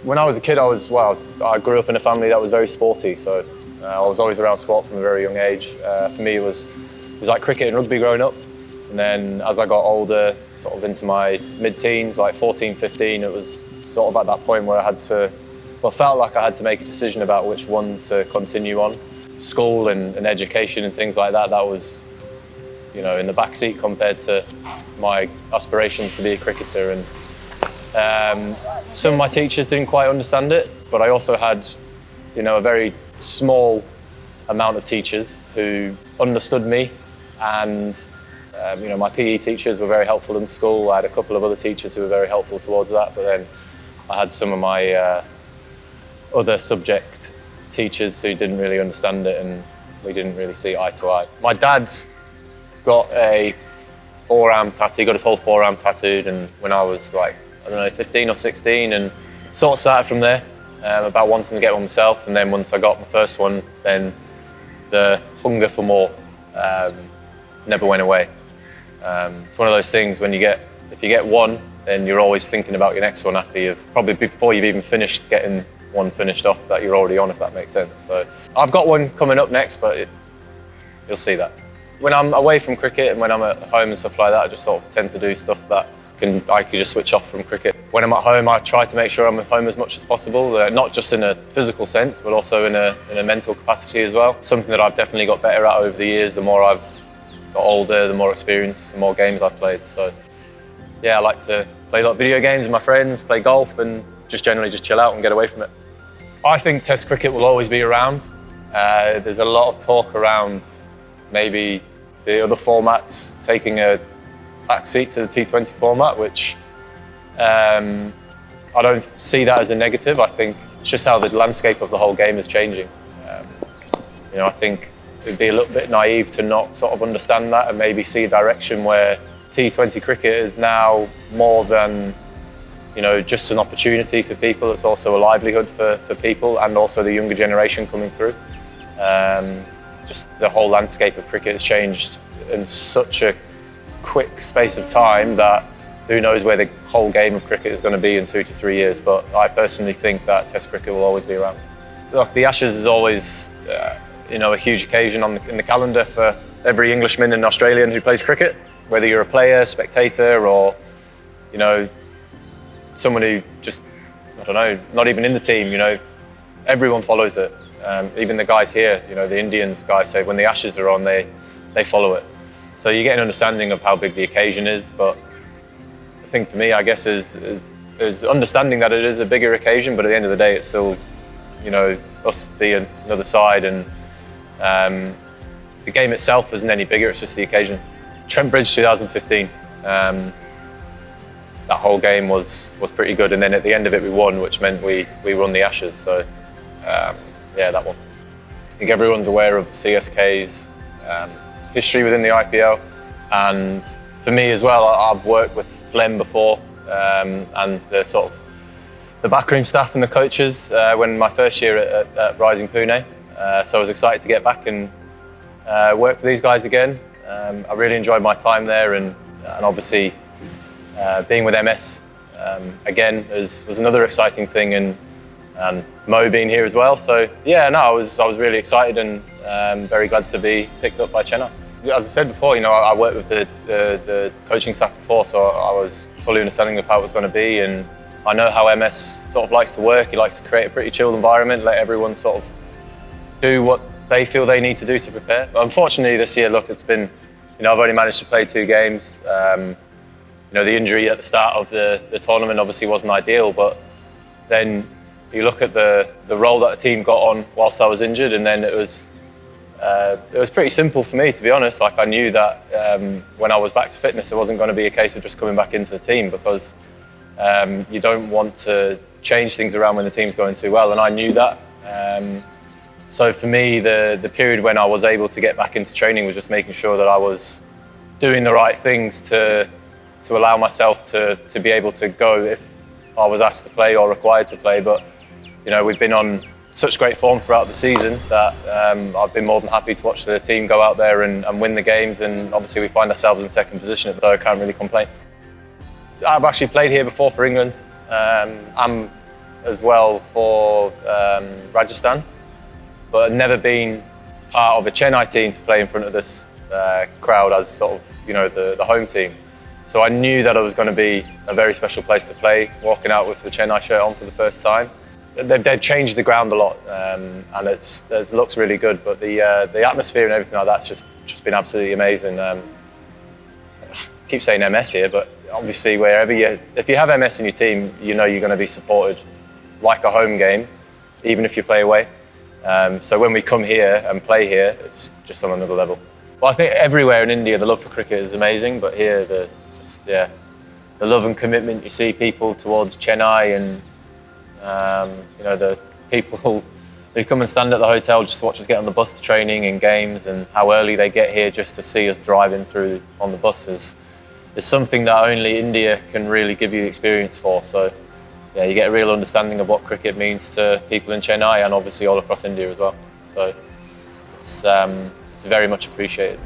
When I was a kid, I grew up in a family that was very sporty, so I was always around sport from a very young age. For me, it was like cricket and rugby growing up. And then as I got older, sort of into my mid-teens, like 14, 15, it was sort of at that point where I felt like I had to make a decision about which one to continue on. School and education and things like that, that was, in the back seat compared to my aspirations to be a cricketer. And some of my teachers didn't quite understand it, but I also had, a very small amount of teachers who understood me. And my PE teachers were very helpful in school. I had a couple of other teachers who were very helpful towards that, but then I had some of my other subject teachers who didn't really understand it, and we didn't really see eye to eye. My dad's got a forearm tattoo. He got his whole forearm tattooed, and when I was like, 15 or 16, and sort of started from there, about wanting to get one myself. And then once I got my first one, then the hunger for more never went away. It's one of those things when if you get one, then you're always thinking about your next one probably before you've even finished getting one finished off that you're already on, if that makes sense. So I've got one coming up next, but you'll see that. When I'm away from cricket and when I'm at home and stuff like that, I just sort of tend to do stuff that I could just switch off from cricket. When I'm at home, I try to make sure I'm at home as much as possible, not just in a physical sense, but also in a mental capacity as well. Something that I've definitely got better at over the years. The more I've got older, the more experience, the more games I've played. So yeah, I like to play a lot of video games with my friends, play golf, and generally just chill out and get away from it. I think Test cricket will always be around. There's a lot of talk around maybe the other formats taking a backseat to the T20 format, which I don't see that as a negative. I think it's just how the landscape of the whole game is changing. I think it'd be a little bit naive to not sort of understand that and maybe see a direction where T20 cricket is now more than just an opportunity for people. It's also a livelihood for people, and also the younger generation coming through. Just the whole landscape of cricket has changed in such a quick space of time that who knows where the whole game of cricket is going to be in 2 to 3 years. But I personally think that Test cricket will always be around. Look, the Ashes is always a huge occasion in the calendar for every Englishman and Australian who plays cricket, whether you're a player, spectator, or someone who just, not even in the team, everyone follows it. Even the guys here, the Indians guys say when the Ashes are on, they follow it. So you get an understanding of how big the occasion is. But the thing for me, I guess, is understanding that it is a bigger occasion, but at the end of the day, it's still, us being another side, and the game itself isn't any bigger, it's just the occasion. Trent Bridge 2015. That whole game was pretty good, and then at the end of it we won, which meant we won the Ashes. So yeah, that one. I think everyone's aware of CSK's history within the IPL, and for me as well, I've worked with Flem before, and the backroom staff and the coaches when my first year at Rising Pune. So I was excited to get back and work with these guys again. I really enjoyed my time there, and obviously being with MS again was another exciting thing, and Mo being here as well. So yeah, no, I was really excited and very glad to be picked up by Chennai. As I said before, I worked with the coaching staff before, so I was fully understanding of how it was going to be, and I know how MS sort of likes to work. He likes to create a pretty chilled environment, let everyone sort of do what they feel they need to do to prepare. But unfortunately this year, look, it's been, I've only managed to play 2 games. The injury at the start of the tournament obviously wasn't ideal, but then you look at the role that the team got on whilst I was injured, and then it was pretty simple for me, to be honest. Like, I knew that when I was back to fitness, it wasn't going to be a case of just coming back into the team, because you don't want to change things around when the team's going too well, and I knew that. So for me, the period when I was able to get back into training was just making sure that I was doing the right things to allow myself to be able to go if I was asked to play or required to play. But we've been on such great form throughout the season that I've been more than happy to watch the team go out there and win the games, and obviously we find ourselves in second position, so I can't really complain. I've actually played here before for England. I'm as well for Rajasthan, but I'd never been part of a Chennai team to play in front of this crowd as sort of, you know, the home team. So I knew that it was going to be a very special place to play, walking out with the Chennai shirt on for the first time. They've changed the ground a lot, and it looks really good, but the atmosphere and everything like that's just been absolutely amazing. I keep saying MS here, but obviously if you have MS in your team, you know you're going to be supported like a home game, even if you play away. So when we come here and play here, it's just on another level. Well, I think everywhere in India, the love for cricket is amazing, but here, the love and commitment you see people towards Chennai, and you know, the people who come and stand at the hotel just to watch us get on the bus to training and games, and how early they get here just to see us driving through on the buses. It's something that only India can really give you the experience for. So yeah, you get a real understanding of what cricket means to people in Chennai and obviously all across India as well. So it's very much appreciated.